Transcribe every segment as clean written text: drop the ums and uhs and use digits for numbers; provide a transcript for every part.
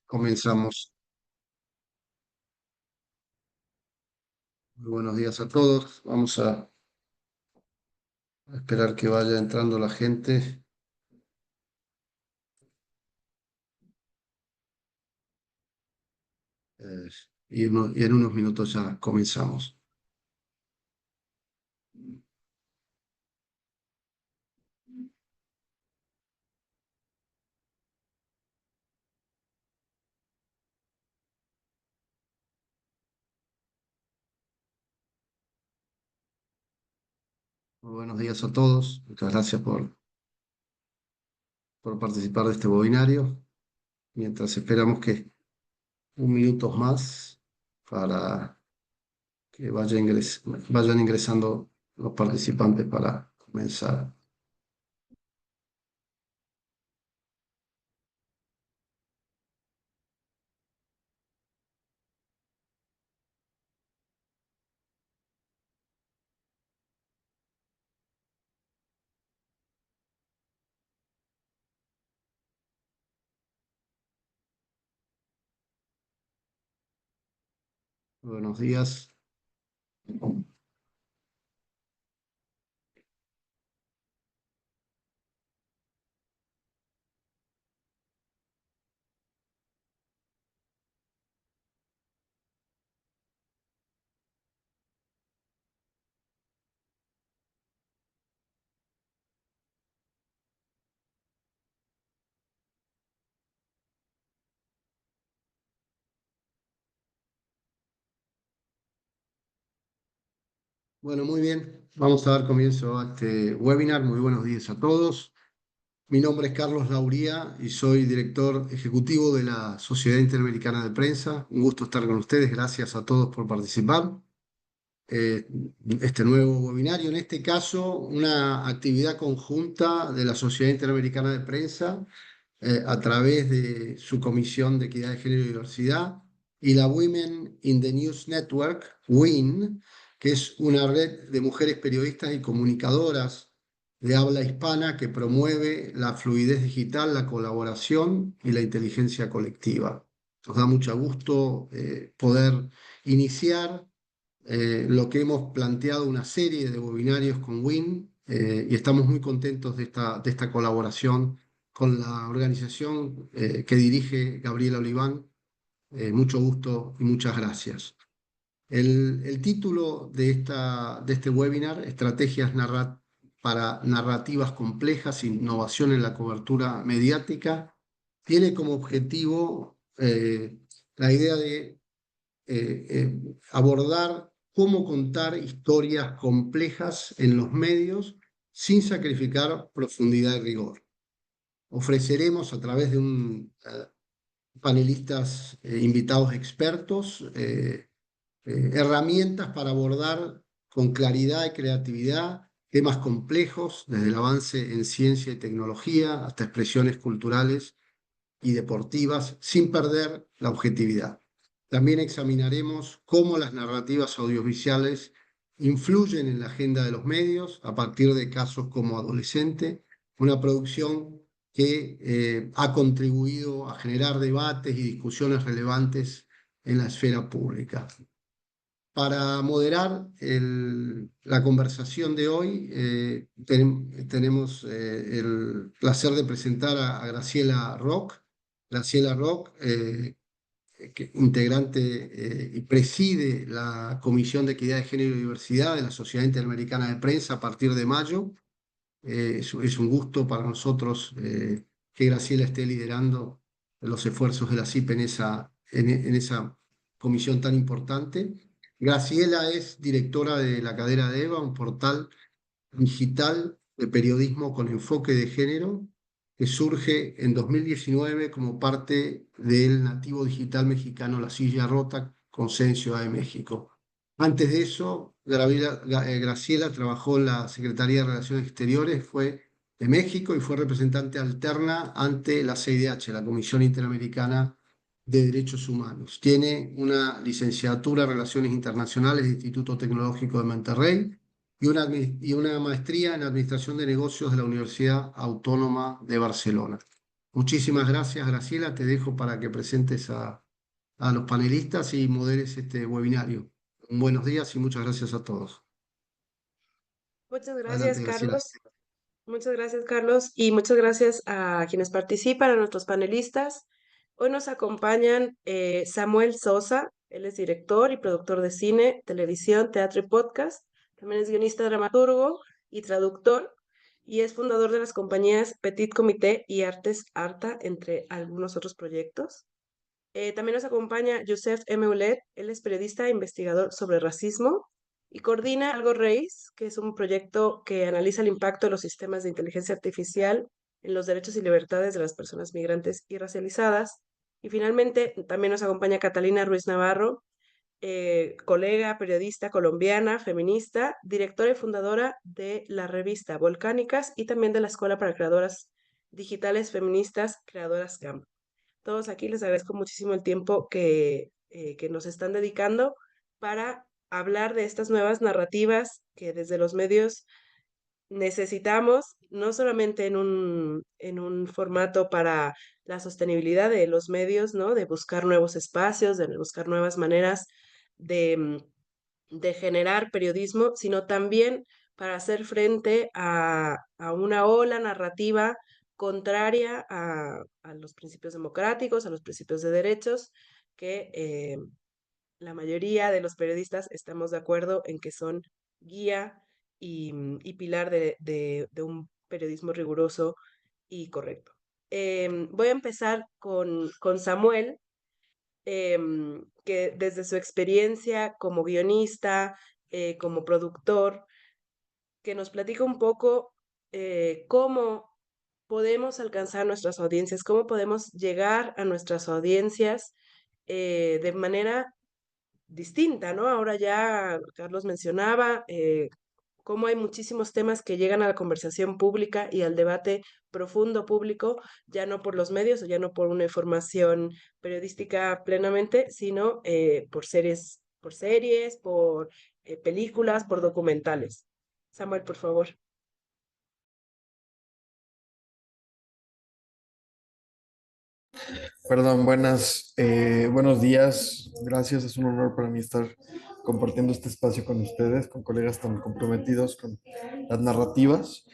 Comenzamos. Muy buenos días a todos. Vamos a esperar que vaya entrando la gente eh, y en unos minutos ya comenzamos. Muy buenos días a todos. Muchas gracias por participar de este webinario. Mientras esperamos que un minuto más para que vayan ingresando los participantes para comenzar. Buenos días. Bueno, muy bien. Vamos a dar comienzo a este webinar. Muy buenos días a todos. Mi nombre es Carlos Lauría y soy director ejecutivo de la Sociedad Interamericana de Prensa. Un gusto estar con ustedes. Gracias a todos por participar. Eh, este nuevo webinario, en este caso, una actividad conjunta de la Sociedad Interamericana de Prensa a través de su Comisión de Equidad de Género y Diversidad y la Women in the News Network, WIN, que es una red de mujeres periodistas y comunicadoras de habla hispana que promueve la fluidez digital, la colaboración y la inteligencia colectiva. Nos da mucho gusto poder iniciar lo que hemos planteado una serie de webinarios con WIN y estamos muy contentos de esta colaboración con la organización que dirige Gabriela Oliván. Mucho gusto y muchas gracias. El título de este webinar, para narrativas complejas, innovación en la cobertura mediática, tiene como objetivo la idea de abordar cómo contar historias complejas en los medios sin sacrificar profundidad y rigor. Ofreceremos a través de panelistas invitados expertos herramientas para abordar con claridad y creatividad temas complejos, desde el avance en ciencia y tecnología hasta expresiones culturales y deportivas, sin perder la objetividad. También examinaremos cómo las narrativas audiovisuales influyen en la agenda de los medios a partir de casos como Adolescente, una producción que ha contribuido a generar debates y discusiones relevantes en la esfera pública. Para moderar la conversación de hoy, tenemos el placer de presentar a Graciela Roch. Graciela Roch, integrante y preside la Comisión de Equidad de Género y Diversidad de la Sociedad Interamericana de Prensa a partir de mayo. Es un gusto para nosotros que Graciela esté liderando los esfuerzos de la CIP en esa comisión tan importante. Graciela es directora de La Cadera de Eva, un portal digital de periodismo con enfoque de género que surge en 2019 como parte del nativo digital mexicano La Silla Rota con sede en Ciudad de México. Antes de eso, Graciela trabajó en la Secretaría de Relaciones Exteriores, fue de México y fue representante alterna ante la CIDH, la Comisión Interamericana de Derechos Humanos. Tiene una licenciatura en Relaciones Internacionales del Instituto Tecnológico de Monterrey y una maestría en Administración de Negocios de la Universidad Autónoma de Barcelona. Muchísimas gracias, Graciela. Te dejo para que presentes a los panelistas y moderes este webinario. Buenos días y muchas gracias a todos. Muchas gracias, Adelante, Graciela. Carlos. Muchas gracias, Carlos, y muchas gracias a quienes participan, a nuestros panelistas. Hoy nos acompañan Samuel Sosa, él es director y productor de cine, televisión, teatro y podcast. También es guionista, dramaturgo y traductor, y es fundador de las compañías Petit Comité y Artes Arta, entre algunos otros proyectos. También nos acompaña Youssef M. Oulet, él es periodista e investigador sobre racismo y coordina Algo Reis, que es un proyecto que analiza el impacto de los sistemas de inteligencia artificial en los derechos y libertades de las personas migrantes y racializadas. Y finalmente también nos acompaña Catalina Ruiz Navarro, colega, periodista colombiana, feminista, directora y fundadora de la revista Volcánicas y también de la Escuela para Creadoras Digitales Feministas, Creadoras GAM. Todos aquí les agradezco muchísimo el tiempo que nos están dedicando para hablar de estas nuevas narrativas que desde los medios necesitamos, no solamente en un formato para la sostenibilidad de los medios, ¿no? De buscar nuevos espacios, de buscar nuevas maneras de, de generar periodismo, sino también para hacer frente a una ola narrativa contraria a los principios democráticos, a los principios de derechos, que la mayoría de los periodistas estamos de acuerdo en que son guía y pilar de un periodismo riguroso y correcto. Voy a empezar con Samuel, que desde su experiencia como guionista, como productor, que nos platica un poco cómo podemos alcanzar nuestras audiencias, cómo podemos llegar a nuestras audiencias de manera distinta, ¿no? Ahora ya Carlos mencionaba cómo hay muchísimos temas que llegan a la conversación pública y al debate profundo público, ya no por los medios o ya no por una información periodística plenamente, sino por series, por películas, por documentales. Samuel, por favor. Perdón, buenos días. Gracias, es un honor para mí estar compartiendo este espacio con ustedes, con colegas tan comprometidos con las narrativas.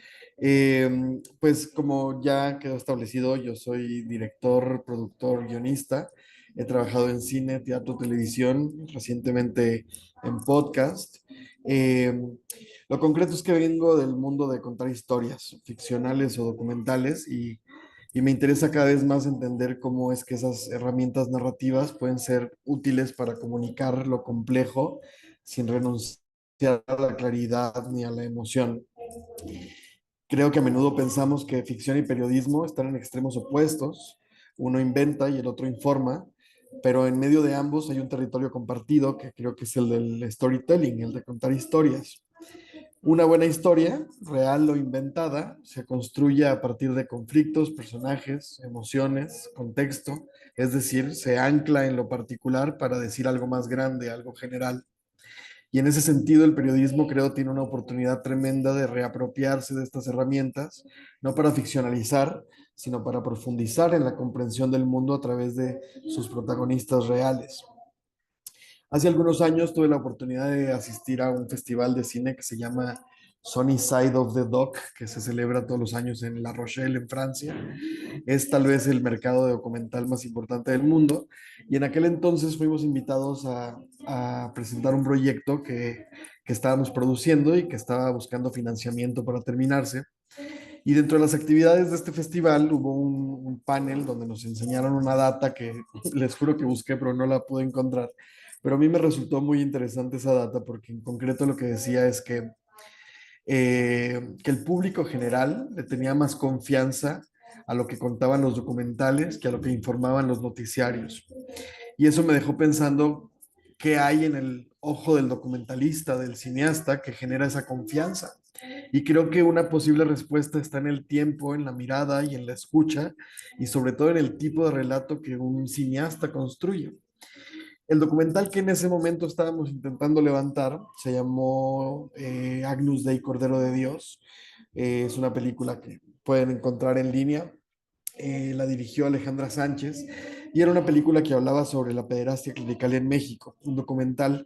Pues como ya quedó establecido, yo soy director, productor, guionista. He trabajado en cine, teatro, televisión, recientemente en podcast. Eh, lo concreto es que vengo del mundo de contar historias ficcionales o documentales y me interesa cada vez más entender cómo es que esas herramientas narrativas pueden ser útiles para comunicar lo complejo sin renunciar a la claridad ni a la emoción. Creo que a menudo pensamos que ficción y periodismo están en extremos opuestos. Uno inventa y el otro informa, pero en medio de ambos hay un territorio compartido que creo que es el del storytelling, el de contar historias. Una buena historia, real o inventada, se construye a partir de conflictos, personajes, emociones, contexto, es decir, se ancla en lo particular para decir algo más grande, algo general. Y en ese sentido, el periodismo creo tiene una oportunidad tremenda de reapropiarse de estas herramientas, no para ficcionalizar, sino para profundizar en la comprensión del mundo a través de sus protagonistas reales. Hace algunos años tuve la oportunidad de asistir a un festival de cine que se llama Sunny Side of the Doc, que se celebra todos los años en La Rochelle, en Francia. Es tal vez el mercado de documental más importante del mundo. Y en aquel entonces fuimos invitados a presentar un proyecto que estábamos produciendo y que estaba buscando financiamiento para terminarse. Y dentro de las actividades de este festival hubo un panel donde nos enseñaron una data que les juro que busqué, pero no la pude encontrar. Pero a mí me resultó muy interesante esa data porque en concreto lo que decía es que el público general le tenía más confianza a lo que contaban los documentales que a lo que informaban los noticiarios. Y eso me dejó pensando qué hay en el ojo del documentalista, del cineasta, que genera esa confianza. Y creo que una posible respuesta está en el tiempo, en la mirada y en la escucha, y sobre todo en el tipo de relato que un cineasta construye. El documental que en ese momento estábamos intentando levantar se llamó Agnus Dei, Cordero de Dios. Es una película que pueden encontrar en línea La dirigió Alejandra Sánchez y era una película que hablaba sobre la pederastia clerical en México, un documental,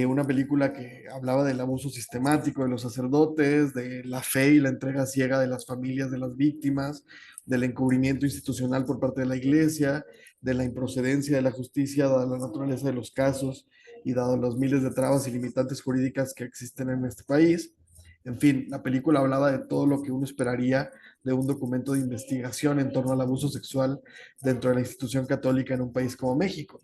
una película que hablaba del abuso sistemático de los sacerdotes, de la fe y la entrega ciega de las familias de las víctimas, del encubrimiento institucional por parte de la iglesia, de la improcedencia de la justicia, dada la naturaleza de los casos y dado los miles de trabas y limitantes jurídicas que existen en este país. En fin, la película hablaba de todo lo que uno esperaría de un documento de investigación en torno al abuso sexual dentro de la institución católica en un país como México.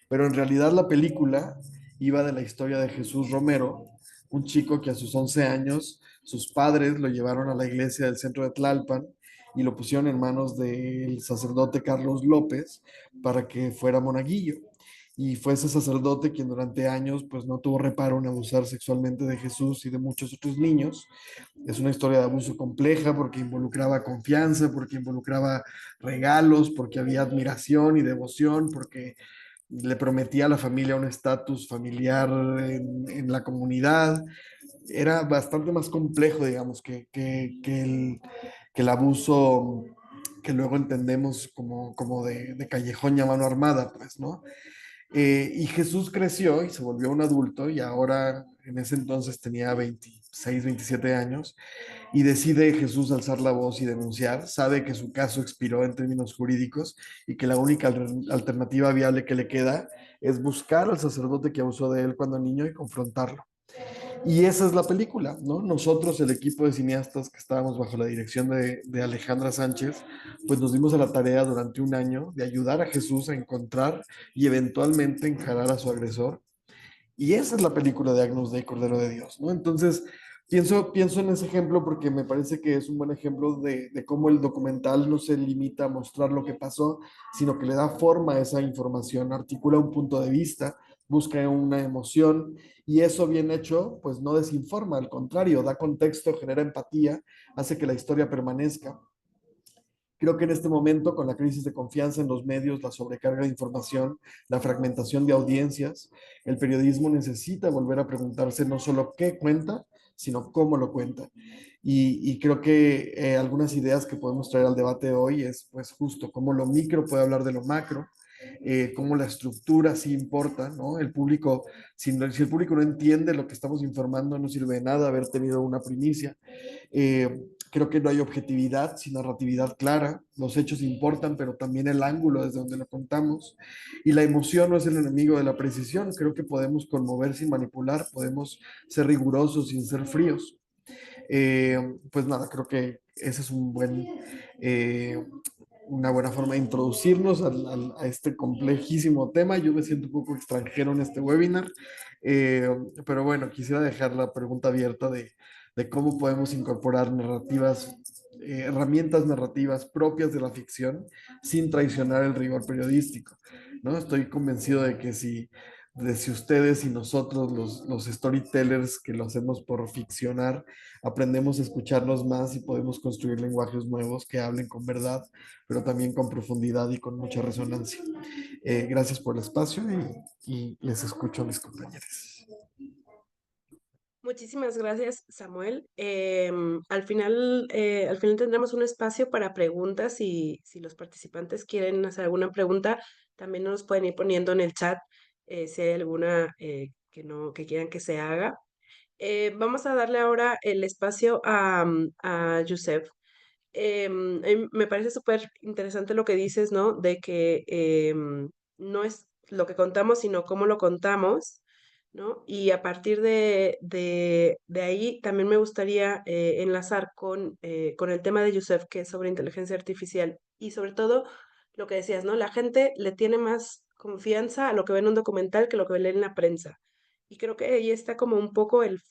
Pero en realidad la película iba de la historia de Jesús Romero, un chico que a sus 11 años sus padres lo llevaron a la iglesia del centro de Tlalpan y lo pusieron en manos del sacerdote Carlos López para que fuera monaguillo. Y fue ese sacerdote quien durante años pues no tuvo reparo en abusar sexualmente de Jesús y de muchos otros niños. Es una historia de abuso compleja porque involucraba confianza, porque involucraba regalos, porque había admiración y devoción, porque le prometía a la familia un estatus familiar en la comunidad. Era bastante más complejo, digamos, que el abuso que luego entendemos como de callejón y a mano armada, pues, ¿no? Y Jesús creció y se volvió un adulto y ahora en ese entonces tenía 26, 27 años y decide Jesús alzar la voz y denunciar. Sabe que su caso expiró en términos jurídicos y que la única alternativa viable que le queda es buscar al sacerdote que abusó de él cuando niño y confrontarlo. Y esa es la película, ¿no? Nosotros, el equipo de cineastas que estábamos bajo la dirección de Alejandra Sánchez, pues nos dimos a la tarea durante un año de ayudar a Jesús a encontrar y eventualmente encarar a su agresor. Y esa es la película de Agnus Dei, Cordero de Dios, ¿no? Entonces, pienso en ese ejemplo porque me parece que es un buen ejemplo de cómo el documental no se limita a mostrar lo que pasó, sino que le da forma a esa información, articula un punto de vista, busca una emoción y eso bien hecho, pues no desinforma, al contrario, da contexto, genera empatía, hace que la historia permanezca. Creo que en este momento, con la crisis de confianza en los medios, la sobrecarga de información, la fragmentación de audiencias, el periodismo necesita volver a preguntarse no solo qué cuenta, sino cómo lo cuenta. Y creo que algunas ideas que podemos traer al debate hoy es pues justo cómo lo micro puede hablar de lo macro, cómo la estructura sí importa, ¿no? El público, si el público no entiende lo que estamos informando, no sirve de nada haber tenido una primicia. Creo que no hay objetividad sin narratividad clara. Los hechos importan, pero también el ángulo desde donde lo contamos. Y la emoción no es el enemigo de la precisión. Creo que podemos conmover sin manipular, podemos ser rigurosos sin ser fríos. Pues nada, creo que ese es eh, una buena forma de introducirnos a este complejísimo tema. Yo me siento un poco extranjero en este webinar, eh, pero bueno, quisiera dejar la pregunta abierta de cómo podemos incorporar narrativas, herramientas narrativas propias de la ficción sin traicionar el rigor periodístico, ¿no? Estoy convencido de si ustedes y nosotros, los storytellers que lo hacemos por ficcionar, aprendemos a escucharnos más y podemos construir lenguajes nuevos que hablen con verdad, pero también con profundidad y con mucha resonancia. Gracias por el espacio y les escucho a mis compañeros. Muchísimas gracias, Samuel. Al final tendremos un espacio para preguntas y si los participantes quieren hacer alguna pregunta, también nos pueden ir poniendo en el chat si hay alguna que quieran que se haga. Vamos a darle ahora el espacio a Yusef. Me parece súper interesante lo que dices, ¿no? De que no es lo que contamos, sino cómo lo contamos, ¿no? Y a partir de ahí también me gustaría enlazar con el tema de Yusef, que es sobre inteligencia artificial y sobre todo lo que decías, ¿no? La gente le tiene más confianza a lo que ve en un documental que lo que lee en la prensa. Y creo que ahí está como un poco el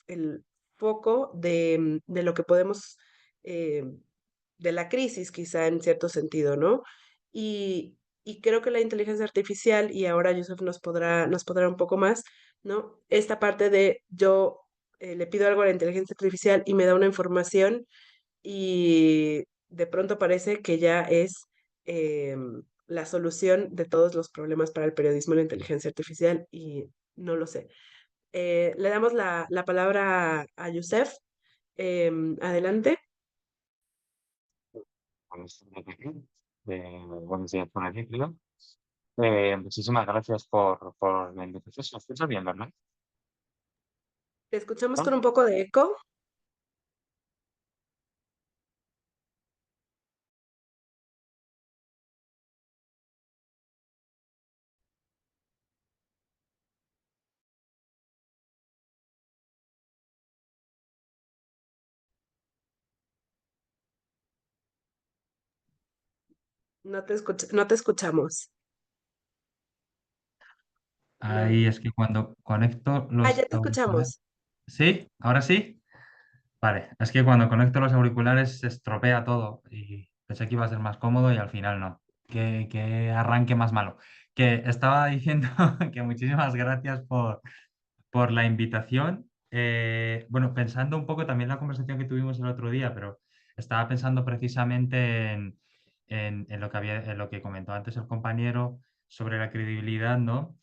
foco de lo que podemos eh, de la crisis, quizá en cierto sentido, ¿no? Y creo que la inteligencia artificial, y ahora Yusuf nos podrá un poco más, ¿no? Esta parte de yo le pido algo a la inteligencia artificial y me da una información y de pronto parece que ya es la solución de todos los problemas para el periodismo en la inteligencia artificial y no lo sé. Le damos la palabra a Yusef. Adelante. Buenos días por aquí, creo. Muchísimas gracias por la invitación. ¿Se me escucha bien, verdad? Te escuchamos ¿No? con un poco de eco. No te escuchamos. Ahí No. es que cuando conecto Ah, los ya te auriculares. escuchamos. ¿Sí? ¿Ahora sí? Vale, es que cuando conecto los auriculares se estropea todo y pensé que iba a ser más cómodo y al final no. Qué arranque más malo. Que estaba diciendo que muchísimas gracias por la invitación. Bueno, pensando un poco también la conversación que tuvimos el otro día, pero estaba pensando precisamente en lo que en lo que comentó antes el compañero sobre la credibilidad, ¿no?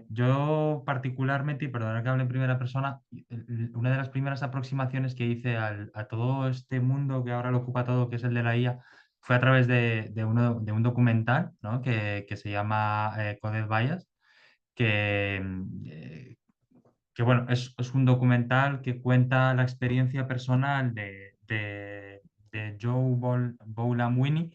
Yo particularmente, y perdonad que hable en primera persona, una de las primeras aproximaciones que hice a todo este mundo que ahora lo ocupa todo, que es el de la IA, fue a través de un documental, ¿no? que se llama Coded Bias, que, bueno, es un documental que cuenta la experiencia personal de Joe Boulamwini,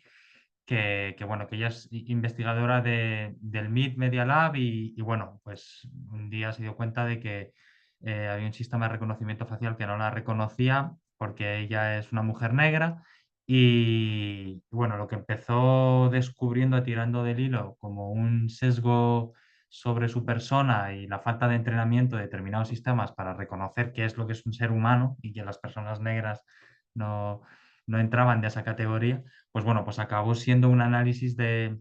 bueno, que ella es investigadora del MIT Media Lab y, bueno, pues un día se dio cuenta de que había un sistema de reconocimiento facial que no la reconocía porque ella es una mujer negra y, bueno, lo que empezó descubriendo, tirando del hilo, como un sesgo sobre su persona y la falta de entrenamiento de determinados sistemas para reconocer qué es lo que es un ser humano y que las personas negras no, no entraban de esa categoría, pues bueno, pues acabó siendo un análisis de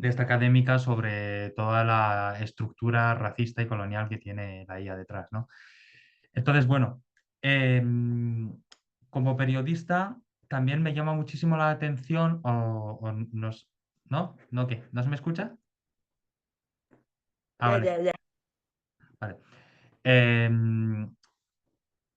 esta académica sobre toda la estructura racista y colonial que tiene la IA detrás, ¿no? Entonces, bueno, como periodista también me llama muchísimo la atención, ¿no? ¿No qué? ¿No se me escucha? Ah, Ya, vale, ya, ya. vale. Em,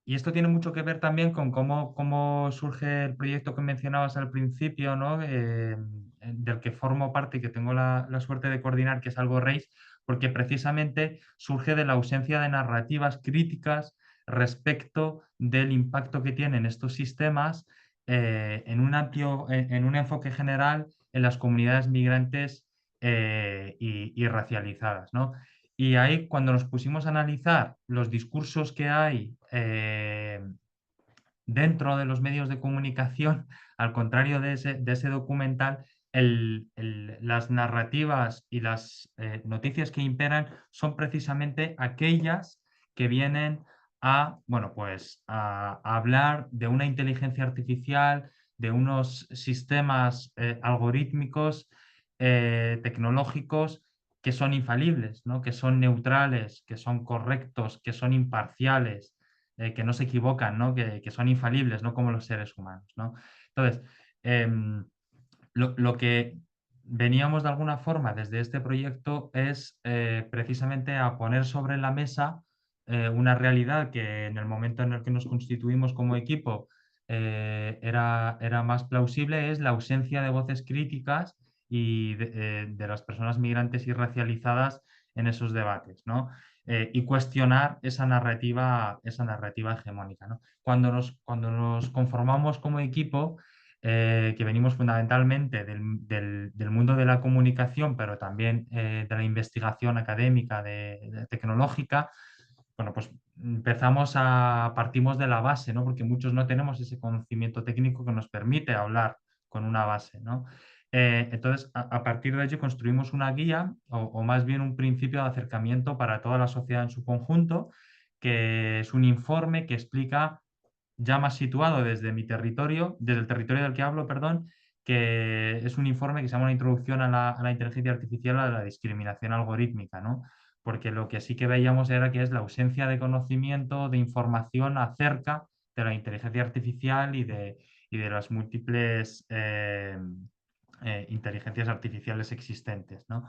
Y esto tiene mucho que ver también con cómo surge el proyecto que mencionabas al principio, ¿no? Del que formo parte y que tengo la suerte de coordinar, que es Algo Reis, porque precisamente surge de la ausencia de narrativas críticas respecto del impacto que tienen estos sistemas en un en un enfoque general en las comunidades migrantes y racializadas, ¿no? Y ahí, cuando nos pusimos a analizar los discursos que hay dentro de los medios de comunicación, al contrario de ese documental, las narrativas y las noticias que imperan son precisamente aquellas que vienen bueno, pues a hablar de una inteligencia artificial, de unos sistemas algorítmicos, tecnológicos que son infalibles, ¿no? Que son neutrales, que son correctos, que son imparciales, que no se equivocan, ¿no? Que son infalibles, no como los seres humanos, ¿no? Entonces, em, lo que veníamos de alguna forma desde este proyecto es precisamente a poner sobre la mesa una realidad que en el momento en el que nos constituimos como equipo era más plausible, es la ausencia de voces críticas y de las personas migrantes y racializadas en esos debates, ¿no? Y cuestionar esa narrativa hegemónica, ¿no? Cuando nos conformamos como equipo, que venimos fundamentalmente del mundo de la comunicación, pero también de la investigación académica, tecnológica, bueno, pues partimos de la base, ¿no? Porque muchos no tenemos ese conocimiento técnico que nos permite hablar con una base, ¿no? Entonces, a partir de ello construimos una guía o más bien un principio de acercamiento para toda la sociedad en su conjunto, que es un informe que explica ya más situado desde mi territorio, desde el territorio del que hablo, perdón, que es un informe que se llama una introducción a la inteligencia artificial, a la discriminación algorítmica, ¿no? Porque lo que sí que veíamos era que es la ausencia de conocimiento, de información acerca de la inteligencia artificial y de las múltiples inteligencias artificiales existentes, ¿no?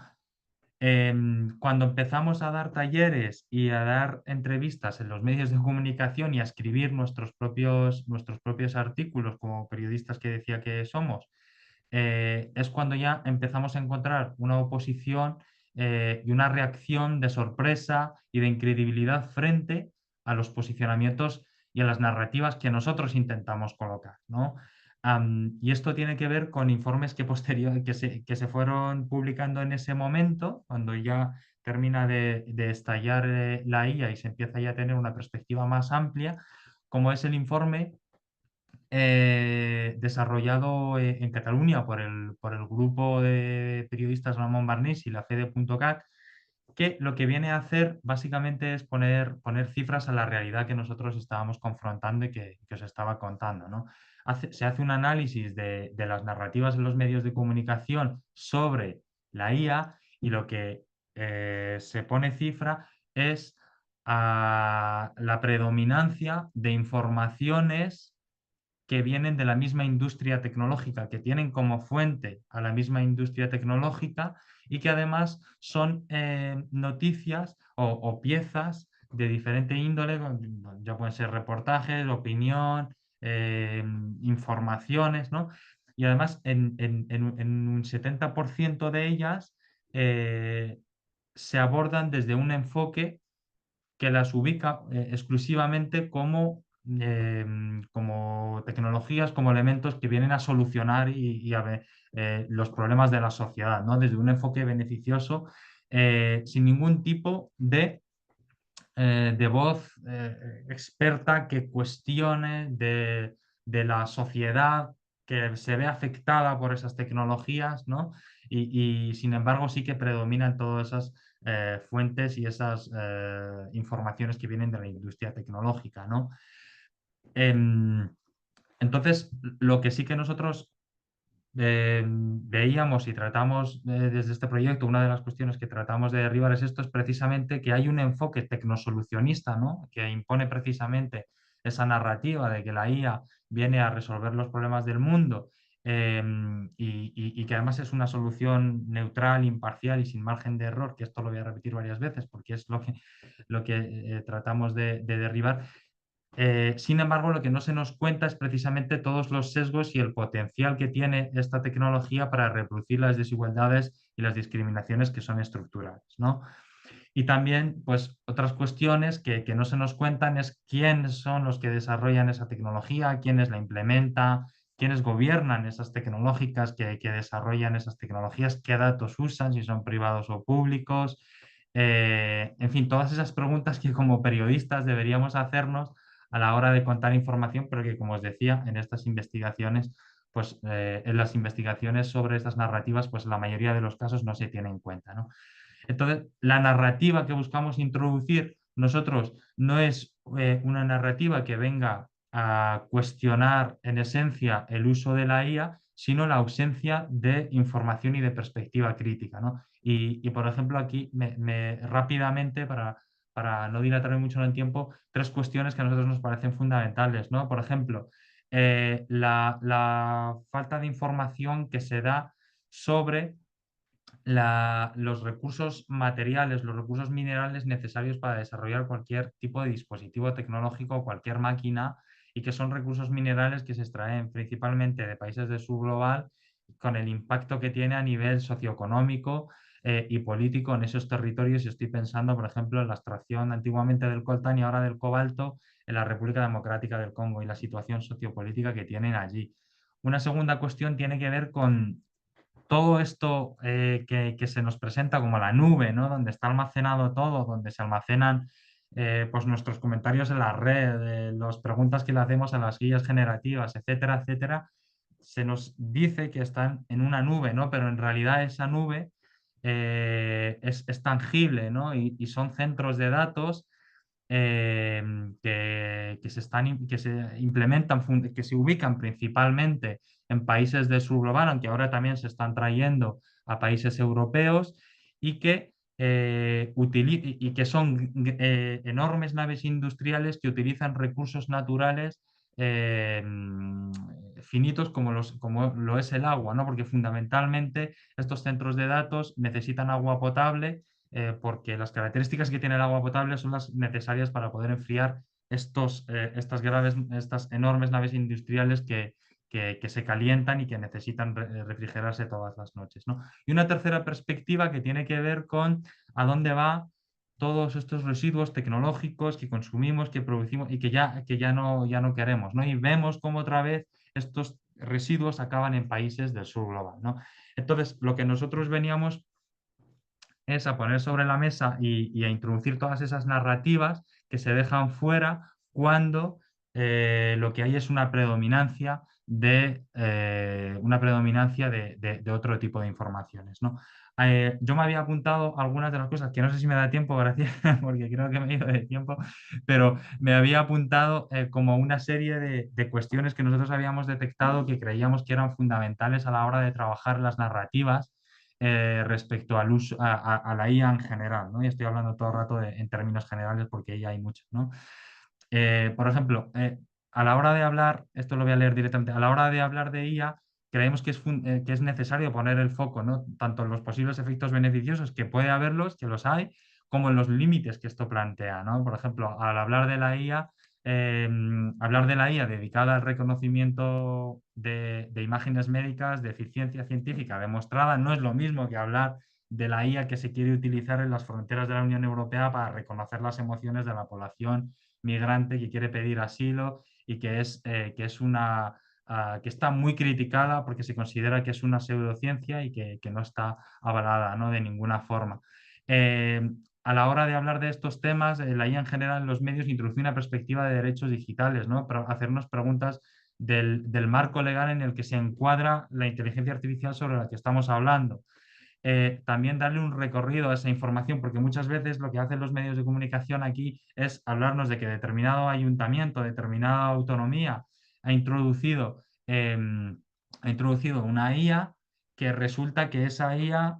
Cuando empezamos a dar talleres y a dar entrevistas en los medios de comunicación y a escribir nuestros propios artículos como periodistas que decía que somos, es cuando ya empezamos a encontrar una oposición y una reacción de sorpresa y de incredibilidad frente a los posicionamientos y a las narrativas que nosotros intentamos colocar, ¿no? Y esto tiene que ver con informes que se fueron publicando en ese momento, cuando ya termina de estallar la IA y se empieza ya a tener una perspectiva más amplia, como es el informe desarrollado en Cataluña por el grupo de periodistas Ramón Barnés y la Fede.cat, que lo que viene a hacer básicamente es poner cifras a la realidad que nosotros estábamos confrontando y que os estaba contando, ¿no? Se hace un análisis de las narrativas en los medios de comunicación sobre la IA y lo que se pone cifra es a la predominancia de informaciones que vienen de la misma industria tecnológica, que tienen como fuente a la misma industria tecnológica y que además son noticias o piezas de diferente índole, ya pueden ser reportajes, opinión, informaciones, ¿no? Y además en un 70% de ellas se abordan desde un enfoque que las ubica exclusivamente como tecnologías, como elementos que vienen a solucionar y a ver, los problemas de la sociedad, ¿no? Desde un enfoque beneficioso, sin ningún tipo de voz experta que cuestione de la sociedad que se ve afectada por esas tecnologías, ¿no? Y, sin embargo sí que predominan todas esas fuentes y esas informaciones que vienen de la industria tecnológica, ¿no? Entonces, lo que sí que nosotros veíamos y tratamos desde este proyecto, una de las cuestiones que tratamos de derribar es esto, es precisamente que hay un enfoque tecnosolucionista, ¿no? Que impone precisamente esa narrativa de que la IA viene a resolver los problemas del mundo y que además es una solución neutral, imparcial y sin margen de error, que esto lo voy a repetir varias veces porque es lo que tratamos de derribar. Sin embargo, lo que no se nos cuenta es precisamente todos los sesgos y el potencial que tiene esta tecnología para reproducir las desigualdades y las discriminaciones que son estructurales, ¿no? Y también, pues, otras cuestiones que no se nos cuentan es quiénes son los que desarrollan esa tecnología, quiénes la implementan, quiénes gobiernan esas tecnológicas que desarrollan esas tecnologías, qué datos usan, si son privados o públicos. En fin, todas esas preguntas que como periodistas deberíamos hacernos a la hora de contar información, pero que, como os decía, en estas investigaciones, pues en las investigaciones sobre estas narrativas, pues la mayoría de los casos no se tiene en cuenta, ¿no? Entonces, la narrativa que buscamos introducir nosotros no es una narrativa que venga a cuestionar en esencia el uso de la IA, sino la ausencia de información y de perspectiva crítica, ¿no? Por ejemplo, aquí rápidamente, para no dilatarme mucho en el tiempo, tres cuestiones que a nosotros nos parecen fundamentales, ¿no? Por ejemplo, la falta de información que se da sobre los recursos materiales, los recursos minerales necesarios para desarrollar cualquier tipo de dispositivo tecnológico, cualquier máquina, y que son recursos minerales que se extraen principalmente de países del sur global, con el impacto que tiene a nivel socioeconómico y político en esos territorios. Y estoy pensando, por ejemplo, en la extracción antiguamente del coltán y ahora del cobalto en la República Democrática del Congo y la situación sociopolítica que tienen allí. Una segunda cuestión tiene que ver con todo esto que se nos presenta como la nube, ¿no? Donde está almacenado todo, donde se almacenan pues nuestros comentarios en la red, las preguntas que le hacemos a las guías generativas, etcétera, etcétera, se nos dice que están en una nube, ¿no? Pero en realidad esa nube es tangible, ¿no? Y son centros de datos que se implementan, que se ubican principalmente en países del sur global, aunque ahora también se están trayendo a países europeos y que son enormes naves industriales que utilizan recursos naturales finitos como lo es el agua, ¿no? Porque fundamentalmente estos centros de datos necesitan agua potable porque las características que tiene el agua potable son las necesarias para poder enfriar estas enormes naves industriales que que se calientan y que necesitan refrigerarse todas las noches, ¿no? Y una tercera perspectiva que tiene que ver con a dónde va todos estos residuos tecnológicos que consumimos, que producimos y que ya no queremos, ¿no? Y vemos cómo otra vez estos residuos acaban en países del sur global, ¿no? Entonces, lo que nosotros veníamos es a poner sobre la mesa y a introducir todas esas narrativas que se dejan fuera cuando lo que hay es una predominancia de otro tipo de informaciones, ¿no? Yo me había apuntado algunas de las cosas que no sé si me da tiempo, gracias, porque creo que me he ido de tiempo, pero me había apuntado como una serie de cuestiones que nosotros habíamos detectado que creíamos que eran fundamentales a la hora de trabajar las narrativas respecto al uso, a la IA en general, ¿no? Y estoy hablando todo el rato en términos generales porque ya hay muchos, ¿no? Por ejemplo, a la hora de hablar, esto lo voy a leer directamente, a la hora de hablar de IA, creemos que es necesario poner el foco, ¿no? Tanto en los posibles efectos beneficiosos, que puede haberlos, que los hay, como en los límites que esto plantea, ¿no? Por ejemplo, al hablar de la IA, hablar de la IA dedicada al reconocimiento de imágenes médicas de eficiencia científica demostrada no es lo mismo que hablar de la IA que se quiere utilizar en las fronteras de la Unión Europea para reconocer las emociones de la población migrante que quiere pedir asilo y que está muy criticada porque se considera que es una pseudociencia y que no está avalada, ¿no? De ninguna forma. A la hora de hablar de estos temas, la IA en general en los medios introduce una perspectiva de derechos digitales, ¿no? Para hacernos preguntas del marco legal en el que se encuadra la inteligencia artificial sobre la que estamos hablando. También darle un recorrido a esa información, porque muchas veces lo que hacen los medios de comunicación aquí es hablarnos de que determinado ayuntamiento, determinada autonomía ha introducido, ha introducido una IA que resulta que esa IA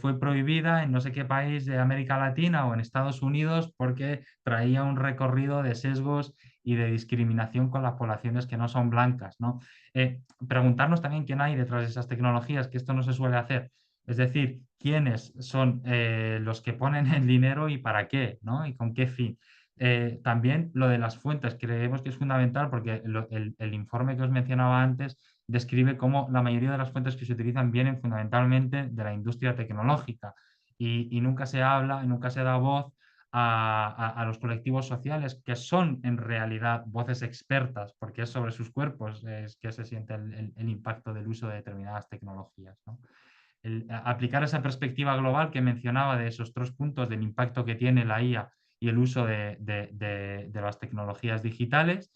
fue prohibida en no sé qué país de América Latina o en Estados Unidos porque traía un recorrido de sesgos y de discriminación con las poblaciones que no son blancas, ¿no? Preguntarnos también quién hay detrás de esas tecnologías, que esto no se suele hacer. Es decir, quiénes son los que ponen el dinero y para qué, ¿no? Y con qué fin. También lo de las fuentes, creemos que es fundamental porque el informe que os mencionaba antes describe cómo la mayoría de las fuentes que se utilizan vienen fundamentalmente de la industria tecnológica y nunca se habla, nunca se da voz a los colectivos sociales que son en realidad voces expertas porque es sobre sus cuerpos es que se siente el impacto del uso de determinadas tecnologías, ¿no? Aplicar esa perspectiva global que mencionaba de esos tres puntos del impacto que tiene la IA y el uso de las tecnologías digitales.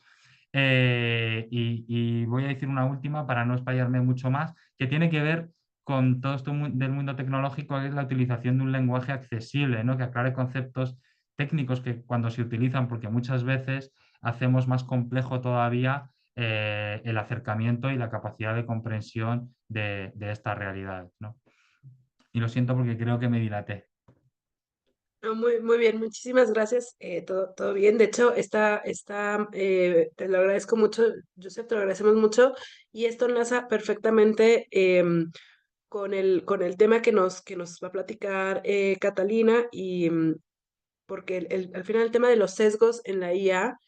Y voy a decir una última para no espallarme mucho más, que tiene que ver con todo esto del mundo tecnológico, que es la utilización de un lenguaje accesible, ¿no? Que aclare conceptos técnicos que cuando se utilizan, porque muchas veces hacemos más complejo todavía el acercamiento y la capacidad de comprensión de estas realidades, ¿no? Y lo siento porque creo que me dilaté. No, muy bien, muchísimas gracias. Todo bien. De hecho, te lo agradezco mucho, Joseph, te lo agradecemos mucho. Y esto enlaza perfectamente con el tema que nos va a platicar Catalina, y porque al final el tema de los sesgos en la IA,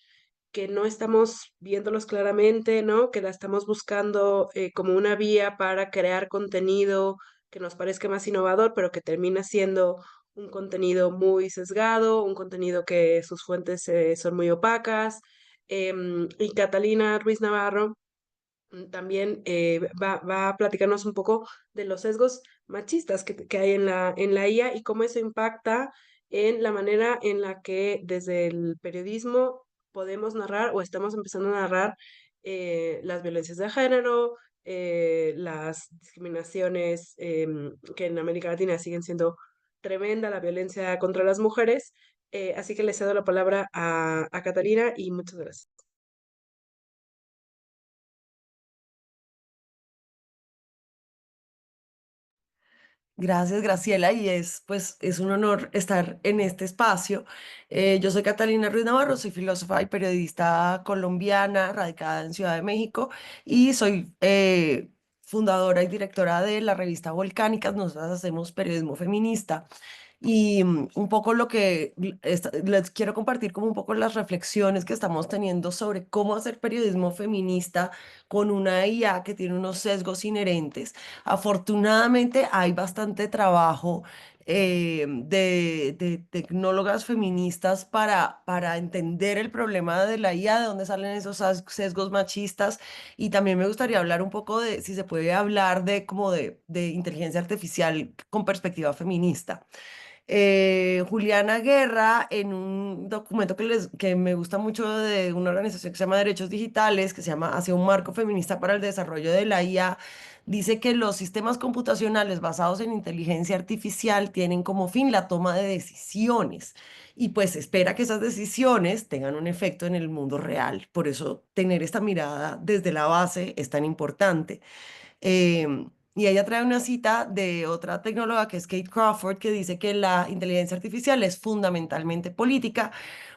que no estamos viéndolos claramente, ¿no? Que la estamos buscando como una vía para crear contenido que nos parezca más innovador, pero que termina siendo un contenido muy sesgado, un contenido que sus fuentes son muy opacas. Y Catalina Ruiz Navarro también va a platicarnos un poco de los sesgos machistas que hay en la IA y cómo eso impacta en la manera en la que desde el periodismo podemos narrar o estamos empezando a narrar las violencias de género, las discriminaciones que en América Latina siguen siendo tremenda, la violencia contra las mujeres. Así que le cedo la palabra a Catalina y muchas gracias. Gracias, Graciela, y es un honor estar en este espacio. Yo soy Catalina Ruiz Navarro, soy filósofa y periodista colombiana, radicada en Ciudad de México, y soy fundadora y directora de la revista Volcánicas. Nosotras hacemos periodismo feminista. Y un poco lo que les quiero compartir como un poco las reflexiones que estamos teniendo sobre cómo hacer periodismo feminista con una IA que tiene unos sesgos inherentes. Afortunadamente hay bastante trabajo de tecnólogas feministas para entender el problema de la IA, de dónde salen esos sesgos machistas. Y también me gustaría hablar un poco de si se puede hablar de como de inteligencia artificial con perspectiva feminista. Juliana Guerra, en un documento que me gusta mucho de una organización que se llama Derechos Digitales, que se llama Hacia un marco feminista para el desarrollo de la IA, dice que los sistemas computacionales basados en inteligencia artificial tienen como fin la toma de decisiones y pues espera que esas decisiones tengan un efecto en el mundo real. Por eso tener esta mirada desde la base es tan importante. Y ella trae una cita de otra tecnóloga que es Kate Crawford, que dice que la inteligencia artificial es fundamentalmente política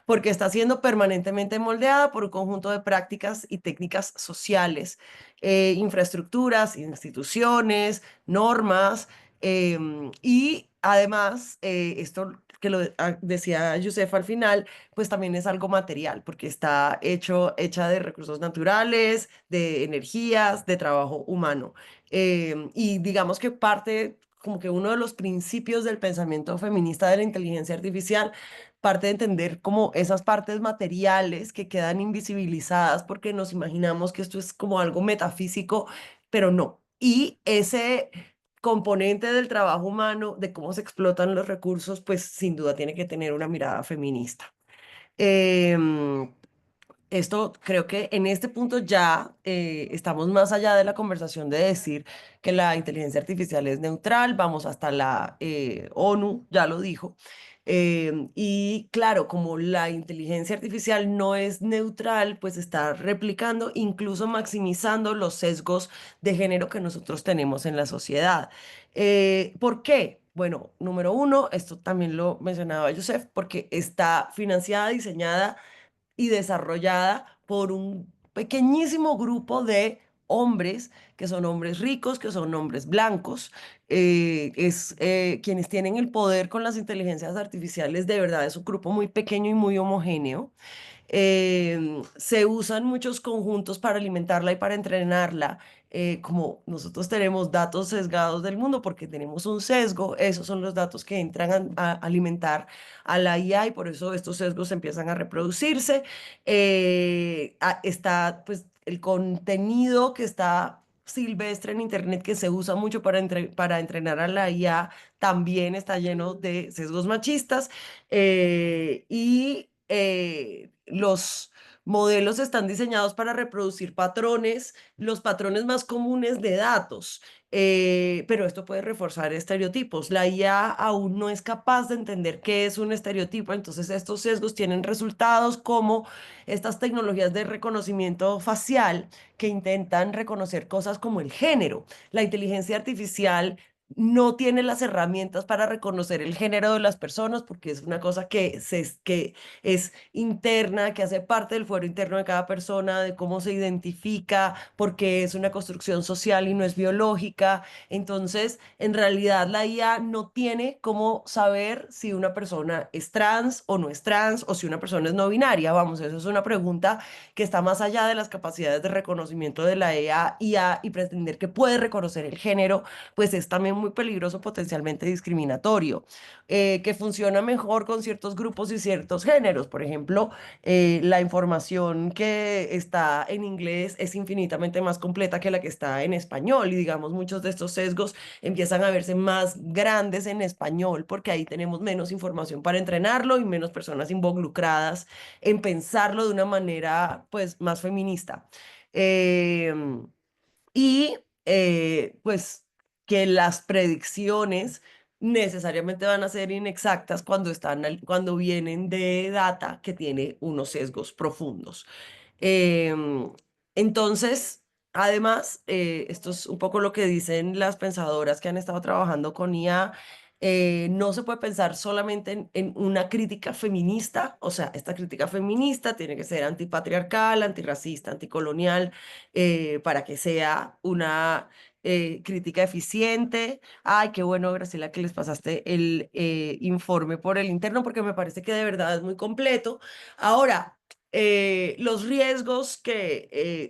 porque está siendo permanentemente moldeada por un conjunto de prácticas y técnicas sociales, infraestructuras, instituciones, normas, y además, esto que decía Youssef al final, pues también es algo material, porque está hecha de recursos naturales, de energías, de trabajo humano. Y digamos que parte, como que uno de los principios del pensamiento feminista de la inteligencia artificial, parte de entender como esas partes materiales que quedan invisibilizadas porque nos imaginamos que esto es como algo metafísico, pero no. Y ese componente del trabajo humano, de cómo se explotan los recursos, pues sin duda tiene que tener una mirada feminista. Em, Esto creo que en este punto ya estamos más allá de la conversación de decir que la inteligencia artificial es neutral, vamos hasta la ONU, ya lo dijo. Y claro, como la inteligencia artificial no es neutral, pues está replicando, incluso maximizando los sesgos de género que nosotros tenemos en la sociedad. ¿Por qué? Bueno, número uno, esto también lo mencionaba Joseph, porque está financiada, diseñada y desarrollada por un pequeñísimo grupo de hombres, que son hombres ricos, que son hombres blancos, quienes tienen el poder con las inteligencias artificiales, de verdad es un grupo muy pequeño y muy homogéneo. Se usan muchos conjuntos para alimentarla y para entrenarla. Como nosotros tenemos datos sesgados del mundo porque tenemos un sesgo, esos son los datos que entran a alimentar a la IA y por eso estos sesgos empiezan a reproducirse. Está pues el contenido que está silvestre en Internet que se usa mucho para entrenar a la IA también está lleno de sesgos machistas y los modelos están diseñados para reproducir patrones, los patrones más comunes de datos, pero esto puede reforzar estereotipos. La IA aún no es capaz de entender qué es un estereotipo, entonces estos sesgos tienen resultados como estas tecnologías de reconocimiento facial que intentan reconocer cosas como el género. La inteligencia artificial no tiene las herramientas para reconocer el género de las personas porque es una cosa que es interna, que hace parte del fuero interno de cada persona, de cómo se identifica, porque es una construcción social y no es biológica. Entonces, en realidad, la IA no tiene cómo saber si una persona es trans o no es trans, o si una persona es no binaria. Vamos, eso es una pregunta que está más allá de las capacidades de reconocimiento de la IA y pretender que puede reconocer el género, pues es también muy peligroso, potencialmente discriminatorio, que funciona mejor con ciertos grupos y ciertos géneros. Por ejemplo, la información que está en inglés es infinitamente más completa que la que está en español y digamos muchos de estos sesgos empiezan a verse más grandes en español porque ahí tenemos menos información para entrenarlo y menos personas involucradas en pensarlo de una manera pues más feminista. Em, pues que las predicciones necesariamente van a ser inexactas cuando cuando vienen de data que tiene unos sesgos profundos. Em, entonces, además, esto es un poco lo que dicen las pensadoras que han estado trabajando con IA. No se puede pensar solamente en una crítica feminista, o sea, esta crítica feminista tiene que ser antipatriarcal, antirracista, anticolonial, para que sea una crítica eficiente. Ay, qué bueno, Graciela, que les pasaste el informe por el interno, porque me parece que de verdad es muy completo. Ahora, los riesgos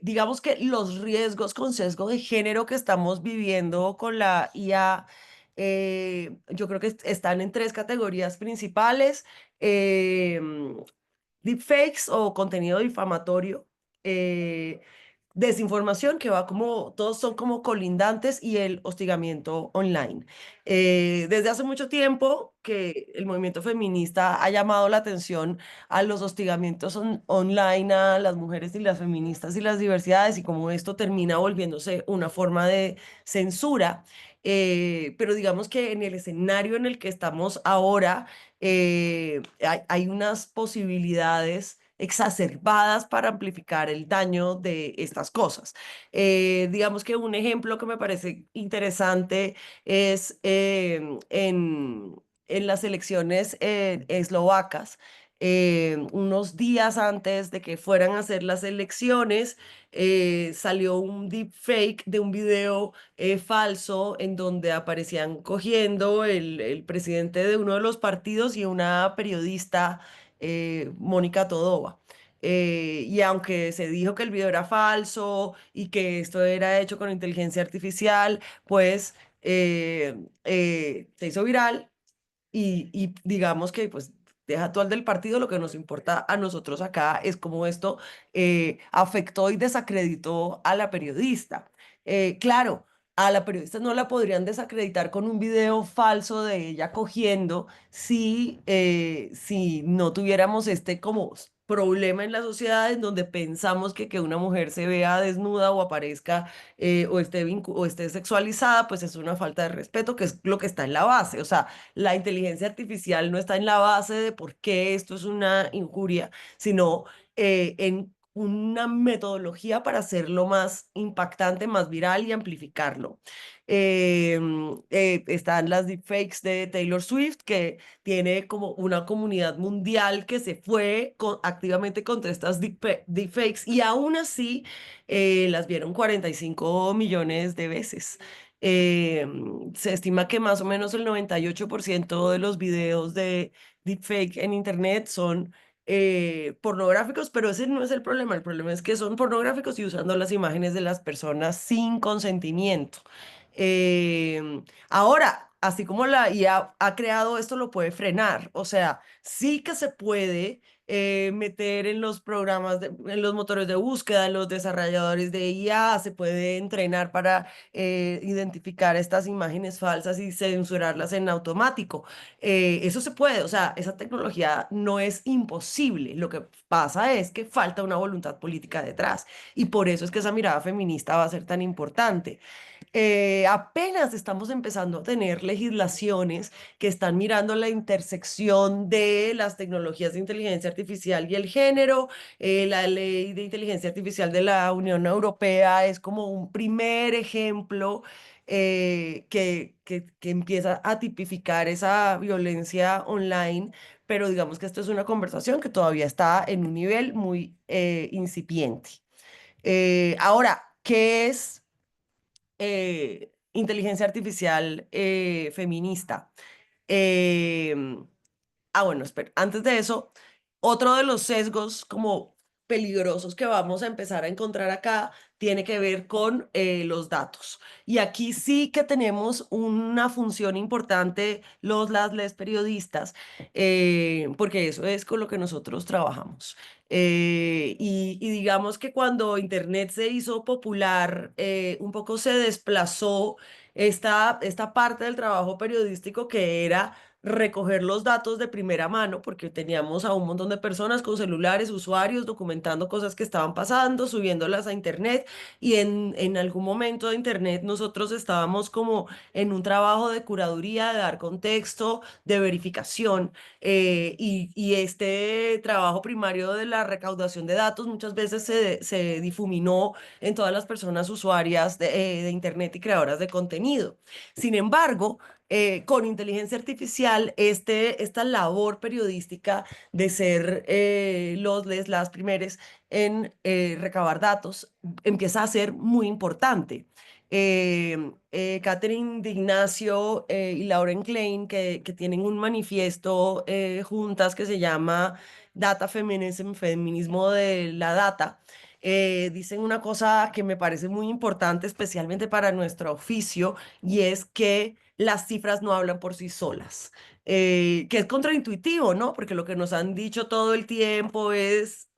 digamos que los riesgos con sesgo de género que estamos viviendo con la IA, yo creo que están en tres categorías principales. Deepfakes o contenido difamatorio, eh, desinformación que va como, todos son como colindantes y el hostigamiento online. Desde hace mucho tiempo que el movimiento feminista ha llamado la atención a los hostigamientos online a las mujeres y las feministas y las diversidades y cómo esto termina volviéndose una forma de censura. Pero digamos que en el escenario en el que estamos ahora, hay unas posibilidades exacerbadas para amplificar el daño de estas cosas. Digamos que un ejemplo que me parece interesante es en las elecciones eslovacas. Unos días antes de que fueran a hacer las elecciones, salió un deepfake de un video falso en donde aparecían cogiendo el presidente de uno de los partidos y una periodista, Mónica Todova. Y aunque se dijo que el video era falso y que esto era hecho con inteligencia artificial, pues se hizo viral y digamos que pues deja todo el del partido, lo que nos importa a nosotros acá es cómo esto afectó y desacreditó a la periodista. Claro, a la periodista no la podrían desacreditar con un video falso de ella cogiendo si no tuviéramos este como problema en la sociedad en donde pensamos que una mujer se vea desnuda o aparezca o esté sexualizada, pues es una falta de respeto, que es lo que está en la base. O sea, la inteligencia artificial no está en la base de por qué esto es una injuria, sino en una metodología para hacerlo más impactante, más viral y amplificarlo. Están las deepfakes de Taylor Swift, que tiene como una comunidad mundial que se fue activamente contra estas deepfakes y aún así las vieron 45 millones de veces. Eh, Se estima que más o menos el 98% de los videos de deepfake en Internet son pornográficos, pero ese no es el problema es que son pornográficos y usando las imágenes de las personas sin consentimiento. Ahora, así como la IA ha creado esto, lo puede frenar, o sea, sí que se puede meter en los programas, en los motores de búsqueda, en los desarrolladores de IA, se puede entrenar para identificar estas imágenes falsas y censurarlas en automático. Eso se puede, o sea, esa tecnología no es imposible. Lo que pasa es que falta una voluntad política detrás y por eso es que esa mirada feminista va a ser tan importante. Apenas estamos empezando a tener legislaciones que están mirando la intersección de las tecnologías de inteligencia artificial y el género. La ley de inteligencia artificial de la Unión Europea es como un primer ejemplo que empieza a tipificar esa violencia online, pero digamos que esto es una conversación que todavía está en un nivel muy incipiente. Ahora, ¿qué es inteligencia artificial feminista? Em, bueno, espera, antes de eso, otro de los sesgos como peligrosos que vamos a empezar a encontrar acá tiene que ver con los datos. Y aquí sí que tenemos una función importante les periodistas, porque eso es con lo que nosotros trabajamos. Y digamos que cuando Internet se hizo popular, un poco se desplazó esta parte del trabajo periodístico que era recoger los datos de primera mano, porque teníamos a un montón de personas con celulares, usuarios, documentando cosas que estaban pasando, subiéndolas a Internet, y en algún momento de Internet nosotros estábamos como en un trabajo de curaduría, de dar contexto, de verificación, y este trabajo primario de la recaudación de datos muchas veces se difuminó en todas las personas usuarias de Internet y creadoras de contenido. Sin embargo, con inteligencia artificial, esta labor periodística de ser las primeras en recabar datos empieza a ser muy importante. Catherine de Ignacio y Lauren Klein, que tienen un manifiesto juntas que se llama Data Feminism, feminismo de la data. Dicen una cosa que me parece muy importante, especialmente para nuestro oficio, y es que las cifras no hablan por sí solas. Que es contraintuitivo, ¿no? Porque lo que nos han dicho todo el tiempo es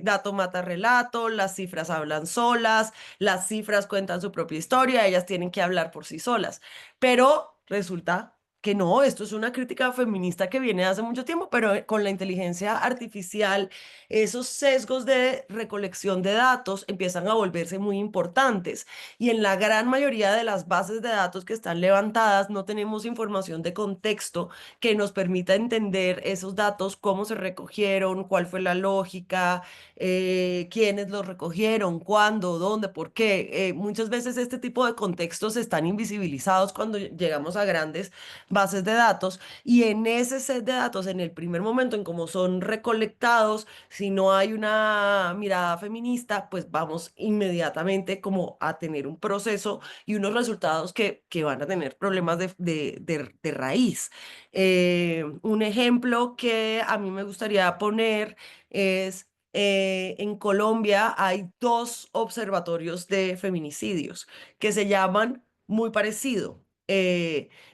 dato mata relato, las cifras hablan solas, las cifras cuentan su propia historia, ellas tienen que hablar por sí solas. Pero resulta que no, esto es una crítica feminista que viene hace mucho tiempo, pero con la inteligencia artificial, esos sesgos de recolección de datos empiezan a volverse muy importantes. Y en la gran mayoría de las bases de datos que están levantadas, no tenemos información de contexto que nos permita entender esos datos, cómo se recogieron, cuál fue la lógica, quiénes los recogieron, cuándo, dónde, por qué. Muchas veces este tipo de contextos están invisibilizados cuando llegamos a grandes bases de datos y en ese set de datos, en el primer momento en cómo son recolectados, si no hay una mirada feminista, pues vamos inmediatamente como a tener un proceso y unos resultados que van a tener problemas de raíz. Un ejemplo que a mí me gustaría poner es en Colombia hay dos observatorios de feminicidios que se llaman muy parecido,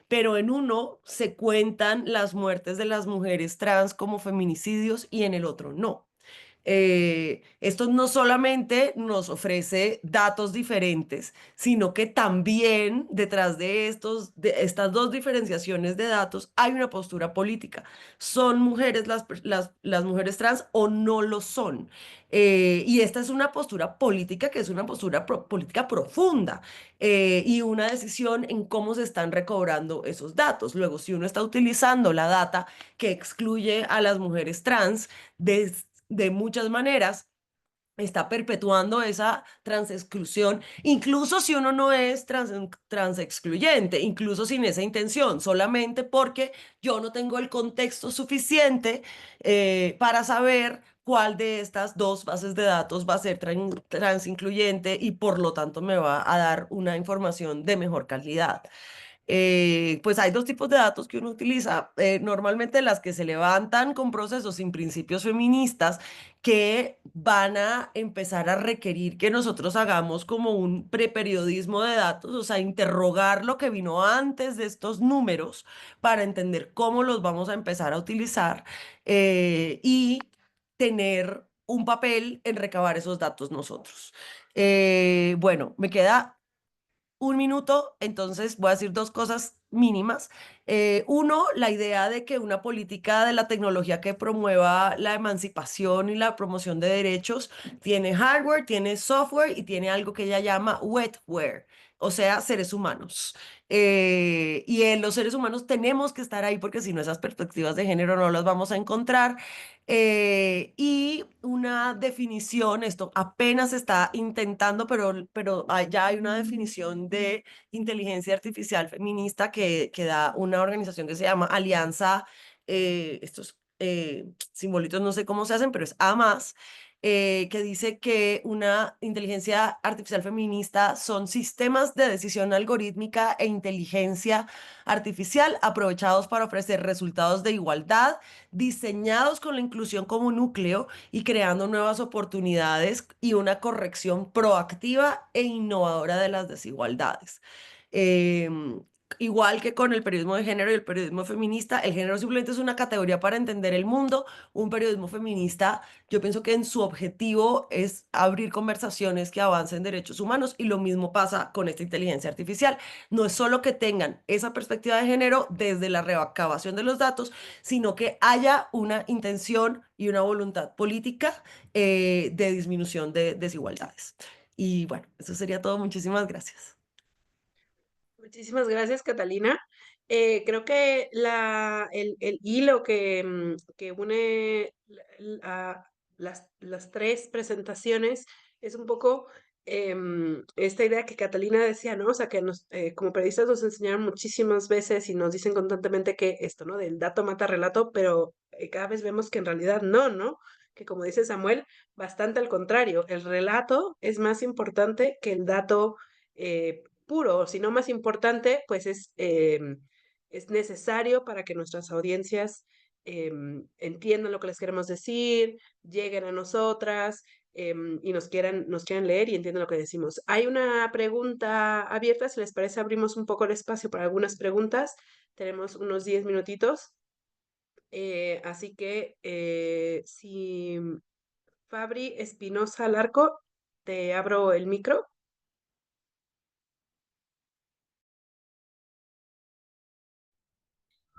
pero en uno se cuentan las muertes de las mujeres trans como feminicidios y en el otro no. Esto no solamente nos ofrece datos diferentes, sino que también detrás de estas dos diferenciaciones de datos hay una postura política. ¿Son mujeres las mujeres trans o no lo son? Y esta es una postura política que es una postura política profunda y una decisión en cómo se están recobrando esos datos. Luego, si uno está utilizando la data que excluye a las mujeres trans, de muchas maneras está perpetuando esa transexclusión, incluso si uno no es transexcluyente, incluso sin esa intención, solamente porque yo no tengo el contexto suficiente para saber cuál de estas dos bases de datos va a ser transincluyente y por lo tanto me va a dar una información de mejor calidad. Pues hay dos tipos de datos que uno utiliza. Normalmente las que se levantan con procesos sin principios feministas que van a empezar a requerir que nosotros hagamos como un preperiodismo de datos, o sea, interrogar lo que vino antes de estos números para entender cómo los vamos a empezar a utilizar y tener un papel en recabar esos datos nosotros. Bueno, me queda un minuto, entonces voy a decir dos cosas mínimas. Uno, la idea de que una política de la tecnología que promueva la emancipación y la promoción de derechos tiene hardware, tiene software y tiene algo que ella llama wetware, o sea, seres humanos. Y en los seres humanos tenemos que estar ahí porque si no esas perspectivas de género no las vamos a encontrar. Y una definición, esto apenas se está intentando, pero ya hay una definición de inteligencia artificial feminista que da una organización que se llama Alianza, estos simbolitos no sé cómo se hacen, pero es A más, que dice que una inteligencia artificial feminista son sistemas de decisión algorítmica e inteligencia artificial aprovechados para ofrecer resultados de igualdad, diseñados con la inclusión como núcleo y creando nuevas oportunidades y una corrección proactiva e innovadora de las desigualdades. Em, Igual que con el periodismo de género y el periodismo feminista, el género simplemente es una categoría para entender el mundo. Un periodismo feminista, yo pienso que en su objetivo es abrir conversaciones que avancen derechos humanos y lo mismo pasa con esta inteligencia artificial. No es solo que tengan esa perspectiva de género desde la recabación de los datos, sino que haya una intención y una voluntad política de disminución de desigualdades. Y bueno, eso sería todo. Muchísimas gracias. Muchísimas gracias, Catalina. Creo que el hilo que une las tres presentaciones es un poco esta idea que Catalina decía, ¿no? O sea, que como periodistas nos enseñaron muchísimas veces y nos dicen constantemente que esto, ¿no? Del dato mata relato, pero cada vez vemos que en realidad no, ¿no? Que como dice Samuel, bastante al contrario, el relato es más importante que el dato puro, si no más importante, pues es necesario para que nuestras audiencias entiendan lo que les queremos decir, lleguen a nosotras y nos quieran leer y entiendan lo que decimos. Hay una pregunta abierta, si les parece, abrimos un poco el espacio para algunas preguntas. Tenemos unos 10 minutitos. Así que si Fabri Espinosa Larco, te abro el micro.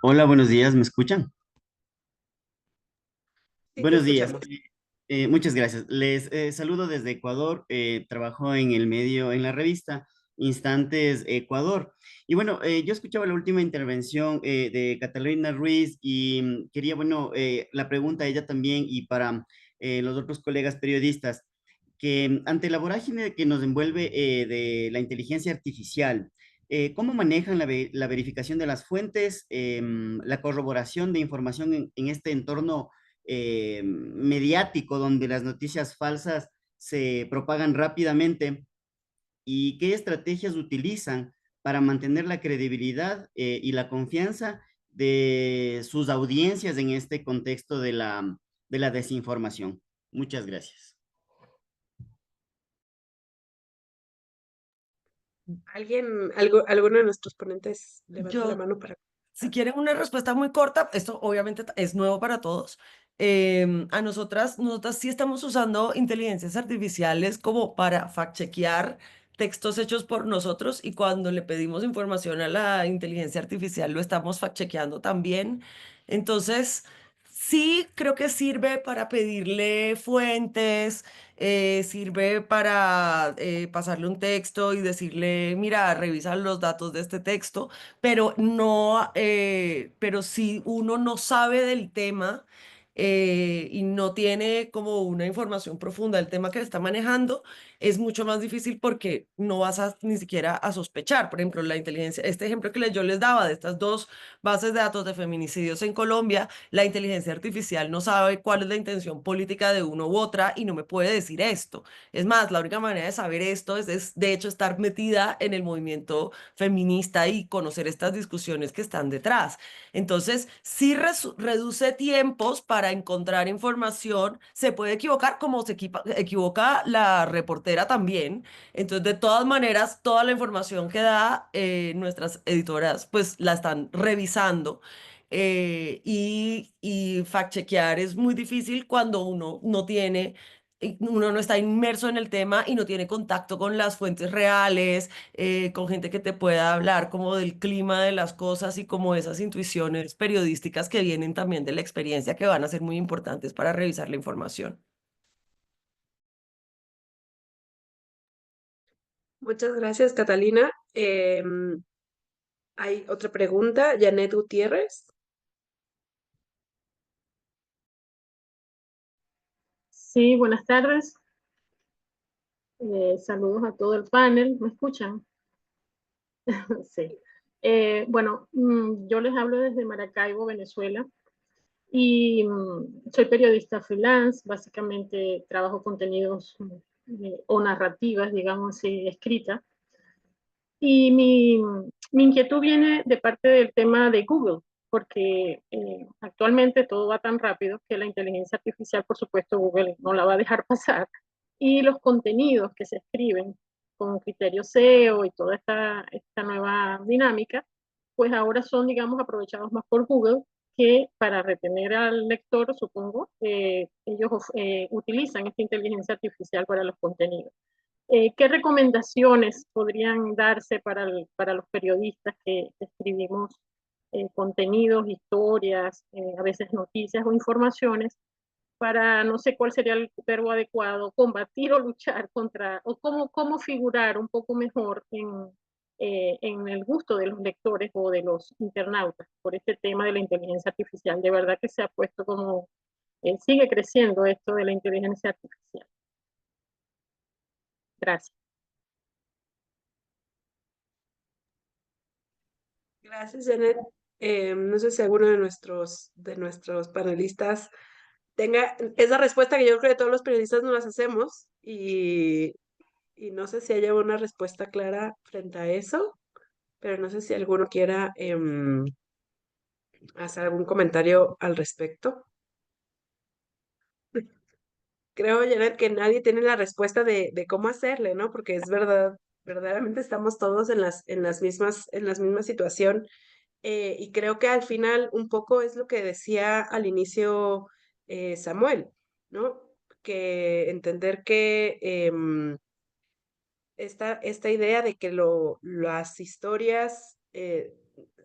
Hola, buenos días, ¿me escuchan? Sí, te Buenos días, escuchamos. muchas gracias. Les saludo desde Ecuador, trabajo en el medio, en la revista Instantes Ecuador. Y bueno, yo escuchaba la última intervención de Catalina Ruiz y quería, bueno, la pregunta a ella también y para los otros colegas periodistas, que ante la vorágine que nos envuelve de la inteligencia artificial, ¿cómo manejan la verificación de las fuentes, la corroboración de información en este entorno mediático donde las noticias falsas se propagan rápidamente? ¿Y qué estrategias utilizan para mantener la credibilidad y la confianza de sus audiencias en este contexto de la desinformación? Muchas gracias. ¿Alguno de nuestros ponentes levante la Yo, mano para... si quieren una respuesta muy corta, esto obviamente es nuevo para todos. A nosotras sí estamos usando inteligencias artificiales como para fact-chequear textos hechos por nosotros y cuando le pedimos información a la inteligencia artificial lo estamos fact-chequeando también. Entonces, sí creo que sirve para pedirle fuentes, sirve para pasarle un texto y decirle, mira, revisa los datos de este texto, pero no, pero si uno no sabe del tema y no tiene como una información profunda del tema que está manejando, es mucho más difícil porque no vas a ni siquiera a sospechar. Por ejemplo, la inteligencia, este ejemplo que yo les daba de estas dos bases de datos de feminicidios en Colombia, la inteligencia artificial no sabe cuál es la intención política de uno u otra y no me puede decir esto. Es más, la única manera de saber esto es de hecho estar metida en el movimiento feminista y conocer estas discusiones que están detrás. Entonces, sí reduce tiempos para encontrar información, se puede equivocar como se equivoca la reportera también. Entonces, de todas maneras, toda la información que da nuestras editoras, pues la están revisando. Y fact-chequear es muy difícil cuando uno no está inmerso en el tema y no tiene contacto con las fuentes reales, con gente que te pueda hablar como del clima de las cosas y como esas intuiciones periodísticas que vienen también de la experiencia que van a ser muy importantes para revisar la información. Muchas gracias, Catalina. Hay otra pregunta, Janet Gutiérrez. Sí, buenas tardes. Saludos a todo el panel. ¿Me escuchan? Sí. Bueno, yo les hablo desde Maracaibo, Venezuela, y soy periodista freelance. Básicamente trabajo contenidos o narrativas, digamos así, escritas. Y mi inquietud viene de parte del tema de Google, porque actualmente todo va tan rápido que la inteligencia artificial, por supuesto, Google no la va a dejar pasar. Y los contenidos que se escriben con criterio SEO y toda esta nueva dinámica, pues ahora son, digamos, aprovechados más por Google que para retener al lector, supongo, ellos utilizan esta inteligencia artificial para los contenidos. ¿Qué recomendaciones podrían darse para los periodistas que escribimos contenidos, historias, a veces noticias o informaciones, para no sé cuál sería el verbo adecuado, combatir o luchar contra, o cómo figurar un poco mejor en el gusto de los lectores o de los internautas por este tema de la inteligencia artificial? De verdad que se ha puesto como, sigue creciendo esto de la inteligencia artificial. Gracias. Gracias, Janet. No sé si alguno de nuestros panelistas tenga esa respuesta que yo creo que todos los periodistas nos las hacemos y no sé si haya una respuesta clara frente a eso, pero no sé si alguno quiera hacer algún comentario al respecto. Creo, Janet, que nadie tiene la respuesta de cómo hacerle, ¿no? Porque es verdad, verdaderamente estamos todos en las mismas situación. Y creo que al final un poco es lo que decía al inicio Samuel, ¿no? Que entender que esta idea de que las historias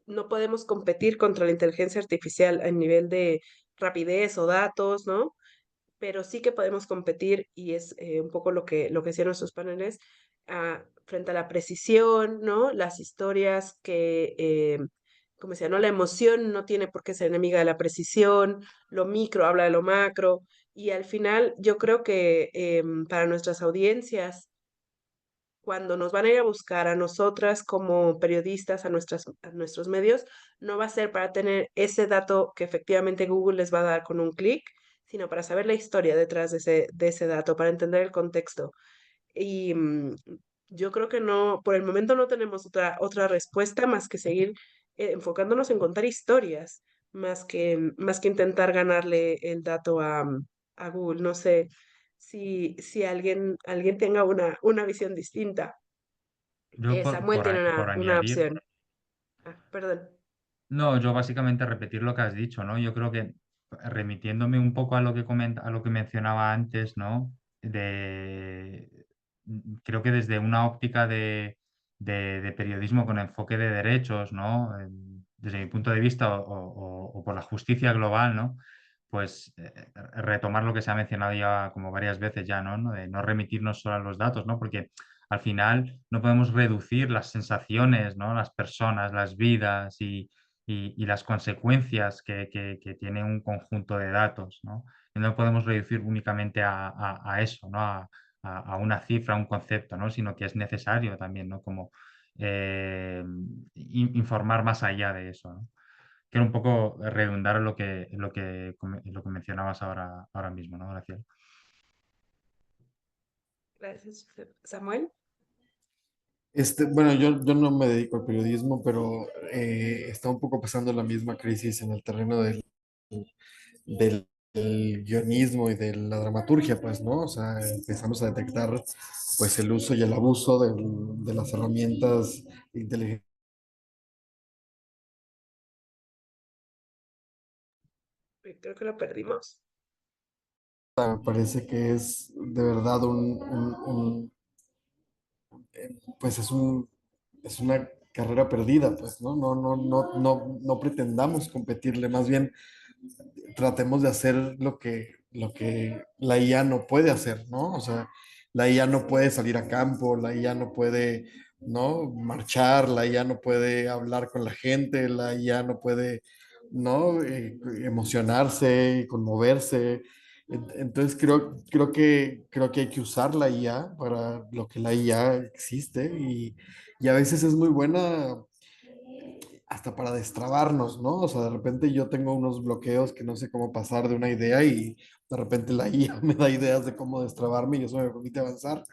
no podemos competir contra la inteligencia artificial a nivel de rapidez o datos, ¿no? Pero sí que podemos competir, y es un poco lo que decían nuestros paneles, frente a la precisión, ¿no? Las historias que, como decía, ¿no? La emoción no tiene por qué ser enemiga de la precisión, lo micro habla de lo macro, y al final yo creo que para nuestras audiencias, cuando nos van a ir a buscar a nosotras como periodistas, a nuestros medios, no va a ser para tener ese dato que efectivamente Google les va a dar con un clic, sino para saber la historia detrás de ese dato, para entender el contexto. Y yo creo que no, por el momento no tenemos otra respuesta más que seguir enfocándonos en contar historias, más que intentar ganarle el dato a Google. No sé si alguien tenga una visión distinta. Yo Samuel tiene por una añadir, opción. Perdón. no, yo básicamente repetir lo que has dicho, ¿no? Yo creo que remitiéndome un poco a lo que a lo que mencionaba antes, ¿no? Creo que desde una óptica de periodismo con enfoque de derechos, ¿no? Desde mi punto de vista o por la justicia global, ¿no? Pues retomar lo que se ha mencionado ya como varias veces ya, ¿no? De no remitirnos solo a los datos, ¿no? Porque al final no podemos reducir las sensaciones, ¿no? Las personas, las vidas y las consecuencias que tiene un conjunto de datos, ¿no? Y no podemos reducir únicamente a eso, ¿no? A una cifra, a un concepto, ¿no? Sino que es necesario también, ¿no? Como informar más allá de eso, ¿no? Quiero un poco redundar en lo que mencionabas ahora mismo, ¿no? Gracias. Gracias, Samuel. Bueno, yo no me dedico al periodismo, pero está un poco pasando la misma crisis en el terreno del guionismo y de la dramaturgia, pues, ¿no? O sea, empezamos a detectar, pues, el uso y el abuso de las herramientas de inteligencia. Creo que lo perdimos. Me parece que es de verdad pues, es una carrera perdida, pues, ¿no? No pretendamos competirle, más bien tratemos de hacer lo que la IA no puede hacer, ¿no? O sea, la IA no puede salir a campo, la IA no puede, ¿no? Marchar, la IA no puede hablar con la gente, la IA no puede, ¿no? Emocionarse y conmoverse. Entonces creo que hay que usar la IA para lo que la IA existe y a veces es muy buena hasta para destrabarnos, ¿no? O sea, de repente yo tengo unos bloqueos que no sé cómo pasar de una idea y de repente la IA me da ideas de cómo destrabarme y eso me permite avanzar,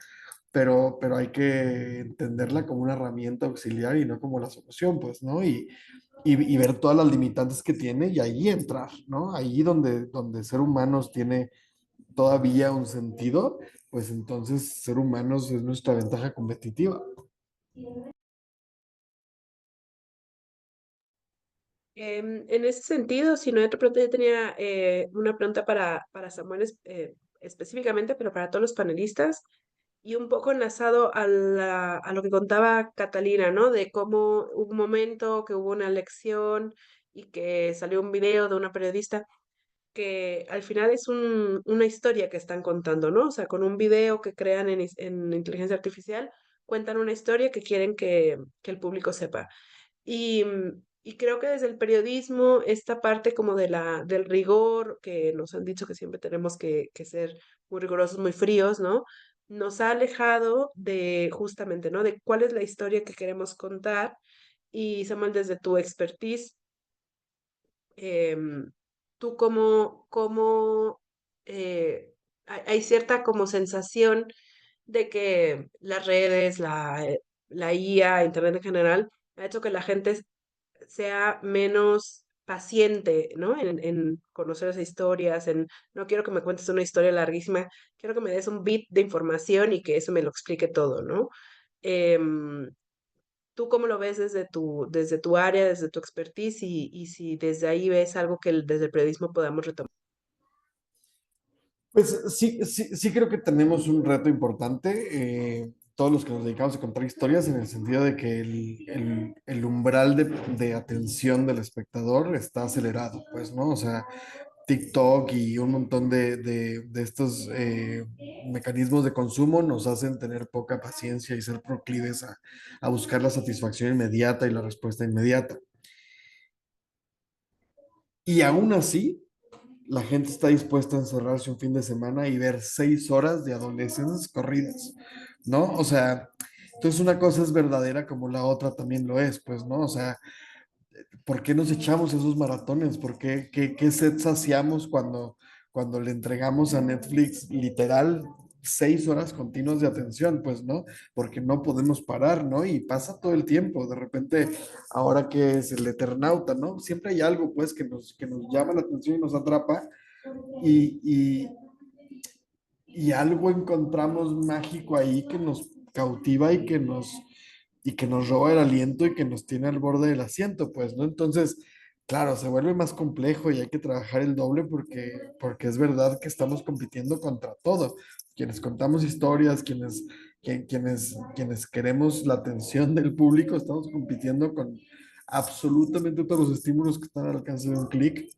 pero hay que entenderla como una herramienta auxiliar y no como la solución, pues, ¿no? Y ver todas las limitantes que tiene y ahí entrar, ¿no? Ahí donde ser humanos tiene todavía un sentido, pues entonces ser humanos es nuestra ventaja competitiva. En ese sentido, si no hay otra pregunta, yo tenía una pregunta para Samuel específicamente, pero para todos los panelistas, y un poco enlazado a lo que contaba Catalina, ¿no? De cómo hubo un momento que hubo una elección y que salió un video de una periodista que al final es una historia que están contando, ¿no? O sea, con un video que crean en inteligencia artificial, cuentan una historia que quieren que el público sepa. Y creo que desde el periodismo, esta parte como del rigor, que nos han dicho que siempre tenemos que ser muy rigurosos, muy fríos, ¿no? Nos ha alejado de justamente, ¿no? De cuál es la historia que queremos contar. Y Samuel, desde tu expertise, em, tú hay cierta como sensación de que las redes, la IA, Internet en general, ha hecho que la gente sea menos paciente, ¿no? En conocer esas historias, en no quiero que me cuentes una historia larguísima, quiero que me des un bit de información y que eso me lo explique todo, ¿no? Em, ¿Tú cómo lo ves desde tu área, desde tu expertise y si desde ahí ves algo que desde el periodismo podamos retomar? Pues sí creo que tenemos un reto importante, todos los que nos dedicamos a contar historias, en el sentido de que el umbral de atención del espectador está acelerado, pues, ¿no? O sea, TikTok y un montón de estos mecanismos de consumo nos hacen tener poca paciencia y ser proclives a buscar la satisfacción inmediata y la respuesta inmediata. Y aún así, la gente está dispuesta a encerrarse un fin de semana y ver 6 horas de adolescencias corridas, ¿no? O sea, entonces una cosa es verdadera como la otra también lo es, pues, ¿no? O sea, ¿por qué nos echamos esos maratones? ¿Por qué sed saciamos cuando le entregamos a Netflix literal 6 horas continuas de atención? Pues, ¿no? Porque no podemos parar, ¿no? Y pasa todo el tiempo. De repente, ahora que es el Eternauta, ¿no? Siempre hay algo, pues, que nos llama la atención y nos atrapa y, y, y algo encontramos mágico ahí que nos cautiva y que nos roba el aliento y que nos tiene al borde del asiento, pues, ¿no? Entonces, claro, se vuelve más complejo y hay que trabajar el doble porque es verdad que estamos compitiendo contra todo. Quienes contamos historias, quienes queremos la atención del público, estamos compitiendo con absolutamente todos los estímulos que están al alcance de un clic.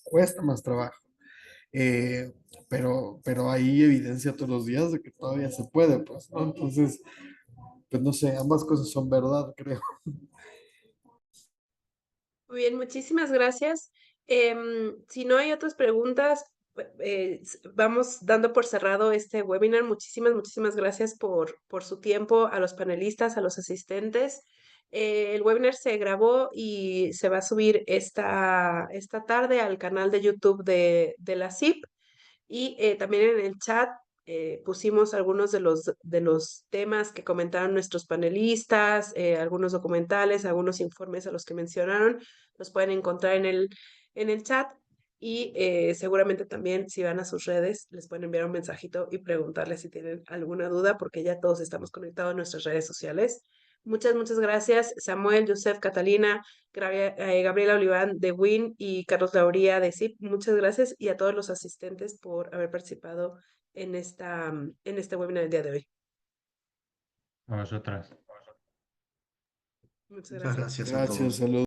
Cuesta más trabajo. Eh, pero hay evidencia todos los días de que todavía se puede, pues, ¿no? Entonces, pues no sé, ambas cosas son verdad, creo. Muy bien, muchísimas gracias. Si no hay otras preguntas, vamos dando por cerrado este webinar. Muchísimas gracias por su tiempo a los panelistas, a los asistentes. El webinar se grabó y se va a subir esta tarde al canal de YouTube de la CIP. Y también en el chat pusimos algunos de los temas que comentaron nuestros panelistas, algunos documentales, algunos informes a los que mencionaron, los pueden encontrar en el chat y seguramente también si van a sus redes les pueden enviar un mensajito y preguntarles si tienen alguna duda porque ya todos estamos conectados en nuestras redes sociales. Muchas gracias, Samuel, Joseph, Catalina, Gabriela Oliván de WIN y Carlos Lauría de CIP. Muchas gracias y a todos los asistentes por haber participado en este webinar el día de hoy. A vosotras. Muchas Muchas gracias. gracias a Gracias, todos. saludos.